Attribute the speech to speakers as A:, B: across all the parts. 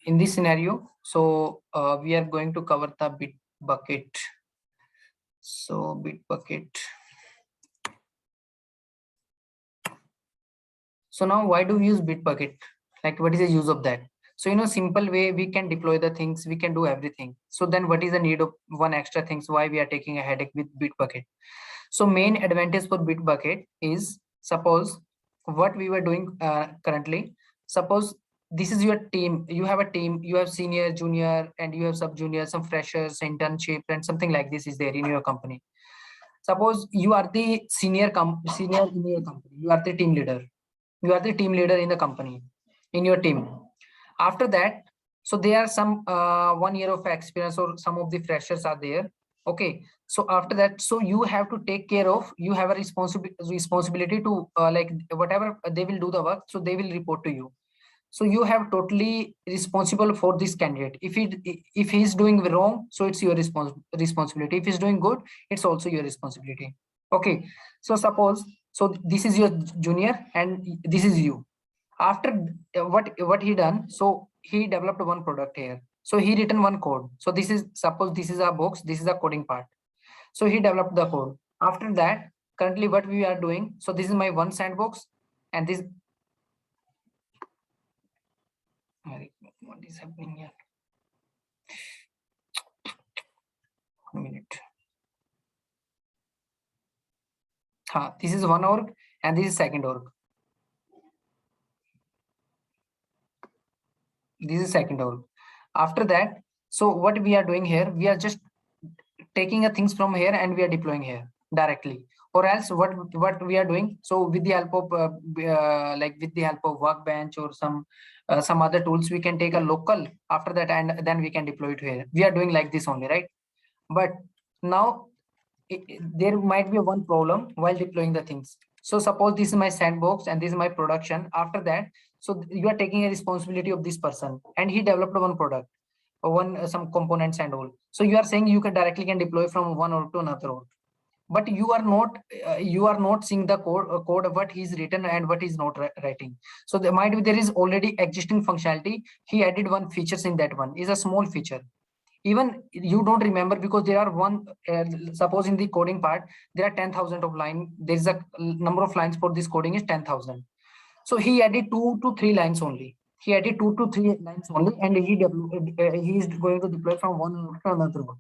A: In this scenario, so we are going to cover the Bitbucket. So Bitbucket. So now why do we use Bitbucket? Like what is the use of that? So simple way we can deploy the things, we can do everything. So then what is the need of one extra things? Why we are taking a headache with Bitbucket? So main advantage for Bitbucket is, suppose what we were doing currently. Suppose this is your team. You have a team. You have senior, junior, and you have sub junior, some freshers, internship, and something like this is there in your company. Suppose you are the senior in your company. You are the team leader. You are the team leader in the company, in your team. After that, so there are some 1 year of experience or some of the freshers are there. Okay, so after that, so you have to take care of, you have a responsibility to like whatever they will do the work, so they will report to you. So you have totally responsible for this candidate. If he's doing wrong, so it's your responsibility. If he's doing good, it's also your responsibility. Okay, so suppose, so this is your junior and this is you. After what he done, so he developed one product here. So he written one code. So this is, suppose this is a box, this is a coding part. So he developed the code. After that, currently what we are doing, so this is my one sandbox, and this, what is happening here? 1 minute. This is one org and this is second org. This is second org. After that, so what we are doing here, we are just taking a things from here and we are deploying here directly. Or else what we are doing, so with the help of like with the help of Workbench or some other tools, we can take a local after that, and then we can deploy it here. We are doing like this only, right? But now there might be one problem while deploying the things. So suppose this is my sandbox and this is my production. After that, so you are taking a responsibility of this person, and he developed one product, or some components and all. So you are saying you can directly deploy from one org to another org, but you are not seeing the code of what he's written and what he's not writing. So there is already existing functionality. He added one features in that one, is a small feature. Even you don't remember, because there are suppose in the coding part there are 10,000 of line. There is a number of lines for this coding is 10,000. So he added 2 to 3 lines only. He added 2 to 3 lines only, and he is going to deploy from one to another one.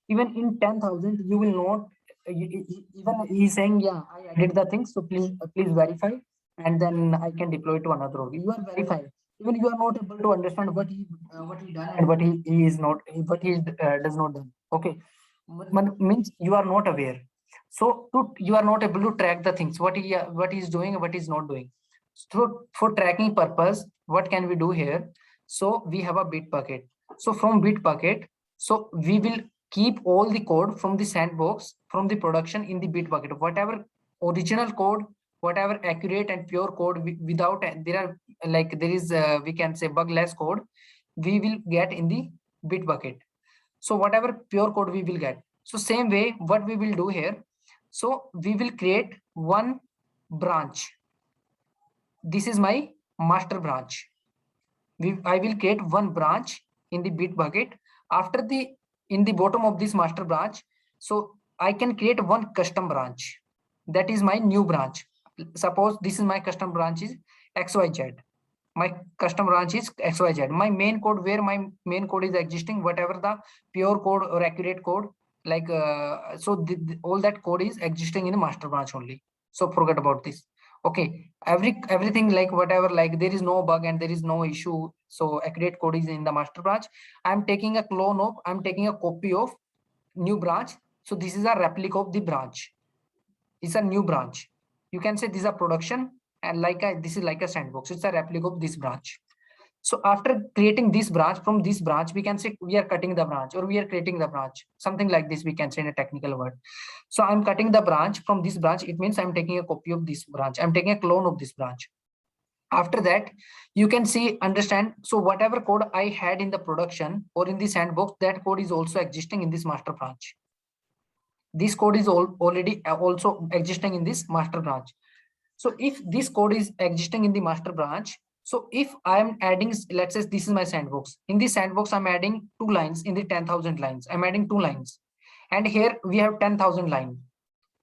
A: Even in 10,000, you will not. Even he's saying, yeah, I added the things. So please verify, and then I can deploy to another org. You are verified. Even you are not able to understand what he done and what he is not, what he does not done. Okay, means you are not aware. So you are not able to track the things, what he is doing, what he is not doing. So for tracking purpose, what can we do here? So we have a Bitbucket. So from Bitbucket, so we will keep all the code from the sandbox, from the production in the Bitbucket. Whatever original code, whatever accurate and pure code, without there is we can say bugless code, we will get in the Bitbucket. So whatever pure code we will get. So same way, what we will do here, so we will create one branch. This is my master branch. I will create one branch in the Bitbucket. After in the bottom of this master branch, so I can create one custom branch. That is my new branch. Suppose this is my custom branch is XYZ. My custom branch is XYZ. My main code, where my main code is existing, whatever the pure code or accurate code, like all that code is existing in a master branch only. So forget about this. Okay, everything, like whatever, like there is no bug and there is no issue, so accurate code is in the master branch. I'm taking a copy of new branch. So this is a replica of the branch. It's a new branch. You can say this is a production, and this is like a sandbox. It's a replica of this branch. So after creating this branch, from this branch, we can say we are cutting the branch, or we are creating the branch, something like this we can say in a technical word. So I'm cutting the branch from this branch. It means I'm taking a copy of this branch. I'm taking a clone of this branch. After that, you can see, understand. So whatever code I had in the production or in the sandbox, that code is also existing in this master branch. This code is already also existing in this master branch. So if this code is existing in the master branch, So if I'm adding, let's say this is my sandbox. In this sandbox, I'm adding 2 lines in the 10,000 lines. I'm adding 2 lines. And here we have 10,000 line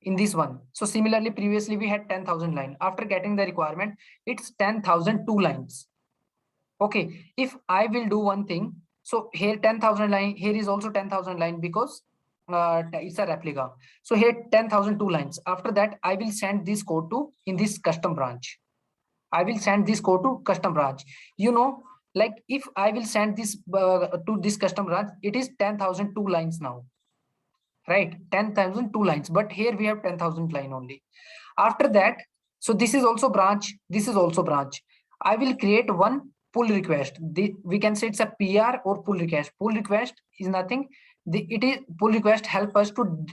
A: in this one. So similarly, previously we had 10,000 line. After getting the requirement, it's 10,002 lines. Okay, if I will do one thing, so here 10,000 line, here is also 10,000 line because it's a replica. So here 10,002 lines. After that, I will send this code to in this custom branch. I will send this code to custom branch. You know, like if I will send this to this custom branch, it is 10,002 lines now, right? 10,002 lines, but here we have 10,000 line only. After that, so this is also branch, this is also branch. I will create one pull request. We can say it's a PR or pull request. Pull request is nothing. It is pull request help us to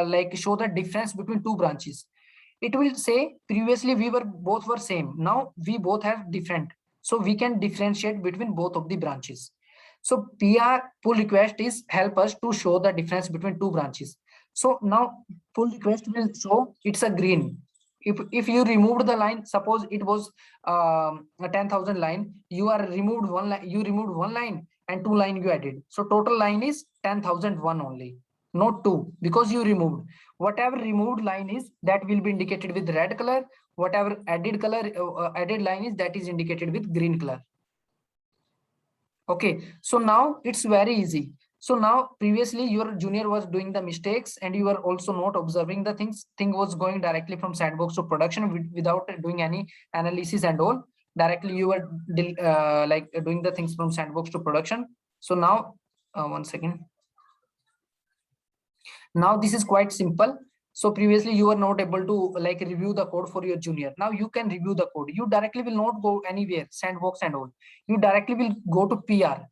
A: like show the difference between two branches. It will say previously we were both were same. Now we both have different. So we can differentiate between both of the branches. So PR pull request is help us to show the difference between two branches. So now pull request will show it's a green. If you removed the line, suppose it was a 10,000 line, you are removed one line, you removed one line and two line you added. So total line is 10,001 only, not two, because you removed. Whatever removed line is, that will be indicated with red color. Whatever added color, added line is, that is indicated with green color. Okay, so now it's very easy. So now previously your junior was doing the mistakes and you were also not observing the things. Thing was going directly from sandbox to production without doing any analysis and all. Directly you were like doing the things from sandbox to production. So now, one second. Now this is quite simple. So previously you were not able to like review the code for your junior. Now you can review the code. You directly will not go anywhere, sandbox and all. You directly will go to PR.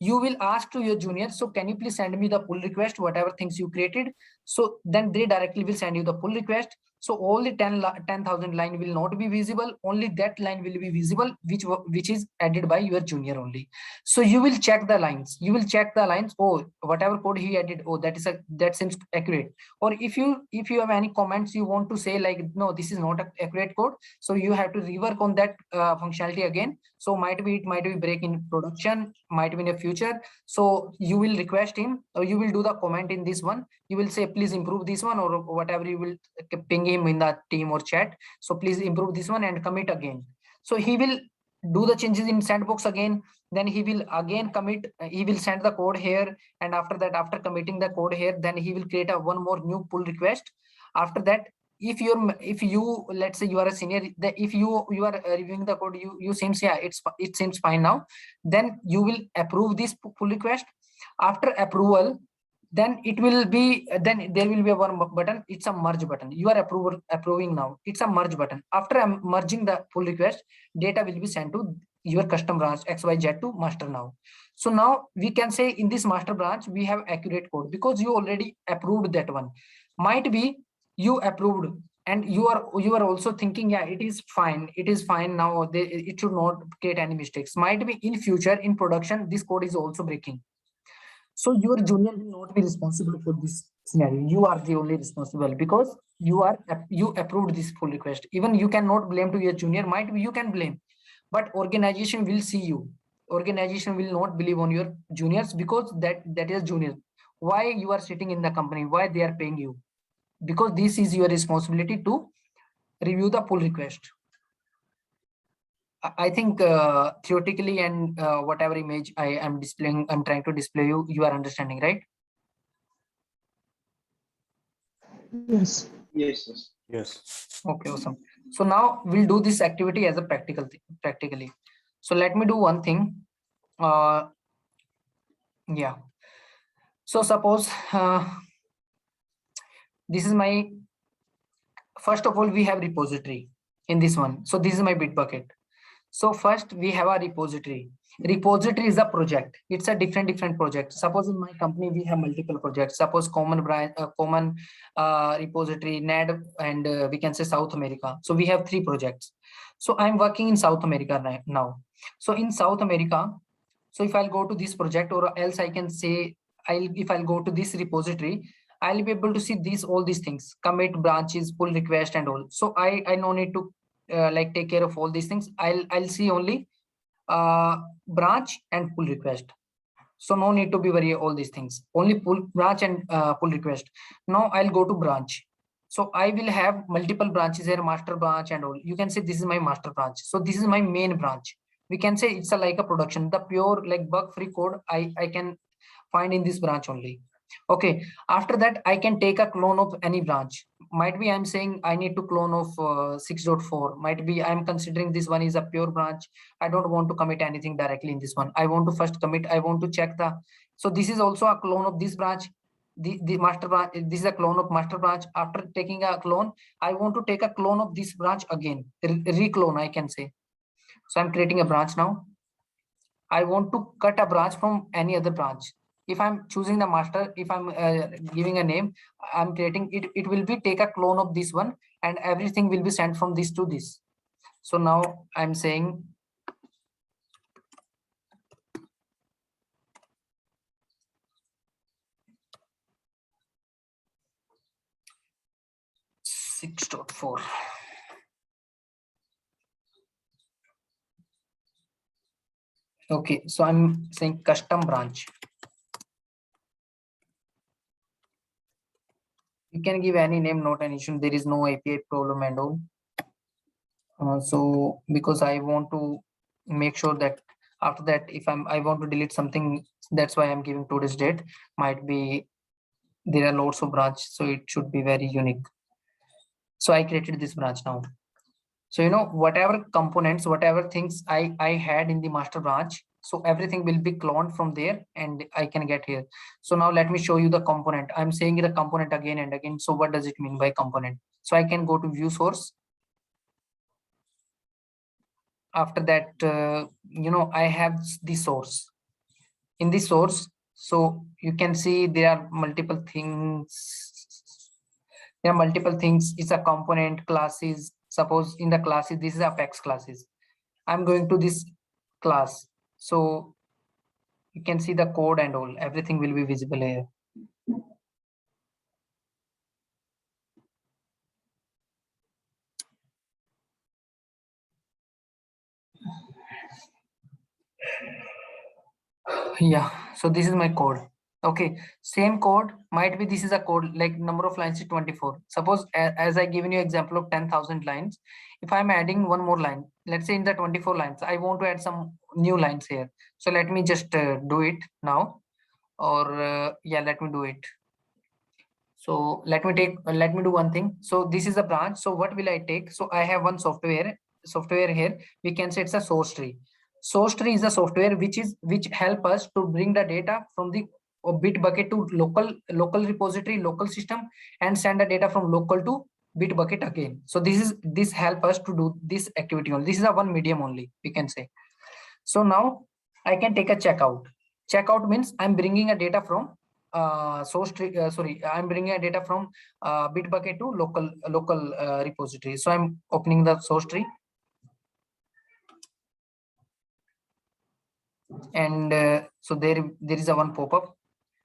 A: You will ask to your junior, so can you please send me the pull request, whatever things you created. So then they directly will send you the pull request. So all the 10,000 line will not be visible. Only that line will be visible, which is added by your junior only. So you will check the lines. You will check the lines. Oh, whatever code he added. Oh, that seems accurate. Or if you have any comments you want to say like, no, this is not an accurate code. So you have to rework on that functionality again. So might be break in production, might be in the future. So you will request him, or you will do the comment in this one. You will say, please improve this one, or whatever you will ping him in the team or chat. So please improve this one and commit again. So he will do the changes in sandbox again. Then he will again commit. He will send the code here, and after that, after committing the code here, then he will create a one more new pull request. After that, if you let's say you are a senior, if you are reviewing the code, you seems, yeah, it seems fine now, then you will approve this pull request. After approval, then it will be, then there will be a one button. It's a merge button. You are approving now. It's a merge button. After merging the pull request, data will be sent to your custom branch XYZ to master now. So now we can say in this master branch we have accurate code because you already approved that one. Might be you approved and you are also thinking, yeah, it is fine now, it should not create any mistakes. Might be in future in production this code is also breaking. So your junior will not be responsible for this scenario. You are the only responsible because you approved this pull request. Even you cannot blame to your junior. Might be you can blame, but organization will see you. Organization will not believe on your juniors because that is junior. Why you are sitting in the company? Why they are paying you? Because this is your responsibility to review the pull request. I think theoretically and whatever image I am displaying, I'm trying to display you are understanding, right?
B: Yes.
C: Yes.
A: Okay, awesome. So now we'll do this activity as a practical thing, practically. So let me do one thing. Yeah. So suppose this is my, first of all, we have repository in this one. So this is my Bitbucket. So first we have a repository. Repository is a project. It's a different project. Suppose in my company we have multiple projects. Suppose common branch, common repository, NAD, and we can say South America. So we have 3 projects. So I'm working in South America now. So in South America, so if I'll go to this project, or else I can say if I'll go to this repository, I'll be able to see all these things: commit, branches, pull request, and all. So I no need to like take care of all these things. I'll see only branch and pull request. So no need to be worry all these things, only pull branch and pull request. Now I'll go to branch. So I will have multiple branches here, master branch and all. You can say this is my master branch. So this is my main branch. We can say it's like a production, the pure like bug free code I can find in this branch only. Okay, after that I can take a clone of any branch. Might be I'm saying I need to clone of 6.4. Might be I'm considering this one is a pure branch. I don't want to commit anything directly in this one. I want to first commit, I want to check the, so this is also a clone of this branch. The master branch, this is a clone of master branch. After taking a clone, I want to take a clone of this branch again, reclone I can say. So I'm creating a branch now. I want to cut a branch from any other branch. If I'm choosing the master, if I'm giving a name, I'm creating it, it will be take a clone of this one and everything will be sent from this to this. So now I'm saying six dot four. Okay, so I'm saying custom branch. You can give any name, not an issue. There is no API problem and all. So because I want to make sure that after that, if I want to delete something, that's why I'm giving today's date. Might be there are lots of branch, so it should be very unique. So I created this branch now. So whatever components, whatever things I had in the master branch, so everything will be cloned from there and I can get here. So now let me show you the component. I'm saying the component again and again. So what does it mean by component? So I can go to view source. After that, I have the source. In the source, so you can see there are multiple things. There are multiple things. It's a component, classes. Suppose in the classes, this is Apex classes. I'm going to this class. So you can see the code and all, everything will be visible here. Yeah, so this is my code. Okay, same code, might be this is a code like number of lines is 24. Suppose as I given you example of 10,000 lines, if I'm adding one more line, let's say in the 24 lines, I want to add some new lines here. So let me just do it now, or yeah, let me do it. So let me do one thing. So this is a branch. So what will I take? So I have one software here. We can say it's a source tree. Source tree is a software which help us to bring the data from the Bitbucket to local repository, local system, and send the data from local to Bitbucket again. So this help us to do this activity only. This is a one medium only, we can say. So now I can take a checkout. Checkout means I'm bringing a data from source tree. I'm bringing a data from Bitbucket to local repository. So I'm opening the source tree, and so there is a one pop-up.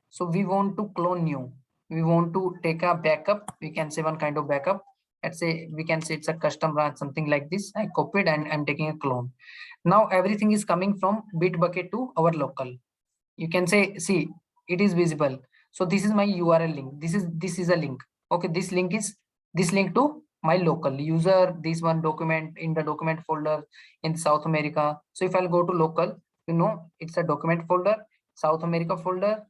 A: So we want to clone new. We want to take a backup. We can say one kind of backup. Let's say we can say it's a custom branch, something like this. I copied and I'm taking a clone. Now everything is coming from Bitbucket to our local. You can say, see, it is visible. So this is my URL link. This is a link. Okay, this link to my local user. This one document in the document folder in South America. So if I'll go to local, it's a document folder, South America folder.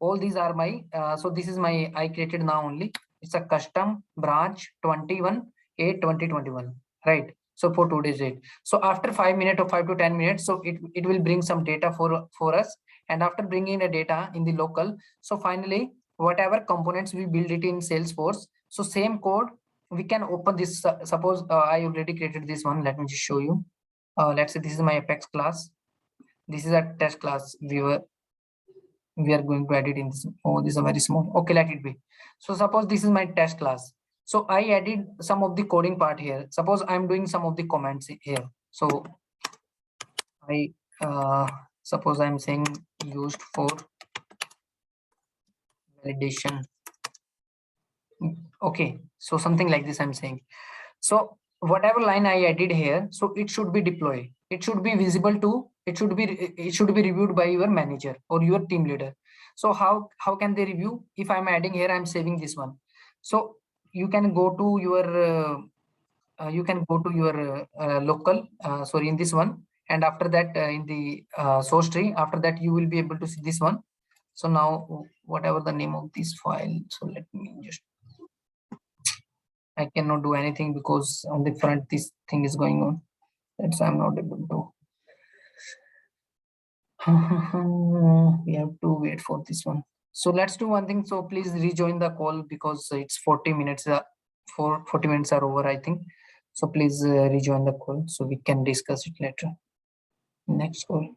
A: All these are my so this is my I created now only. It's a custom branch 21/8/2021, right? So for today's date. So after 5 minutes or 5 to 10 minutes, so it will bring some data for us. And after bringing the data in the local, so finally whatever components we build it in Salesforce, so same code we can open this. Suppose I already created this one. Let me just show you. Let's say this is my Apex class. This is a test class viewer. We are going to edit in this. Oh, this is a very small. Okay, let it be. So suppose this is my test class. So I added some of the coding part here. Suppose I'm doing some of the comments here. So I suppose I'm saying used for validation. Okay, so something like this I'm saying. So whatever line I added here, so it should be deployed. It should be visible to, it should be reviewed by your manager or your team leader. So how can they review? If I'm adding here, I'm saving this one. So you can go to your local, sorry, in this one, and after that in the source tree, after that you will be able to see this one. So now whatever the name of this file, so let me just, I cannot do anything because on the front this thing is going on. That's I'm not able to. We have to wait for this one. So let's do one thing. So please rejoin the call because it's 40 minutes. 40 minutes are over, I think. So please rejoin the call so we can discuss it later. Next call.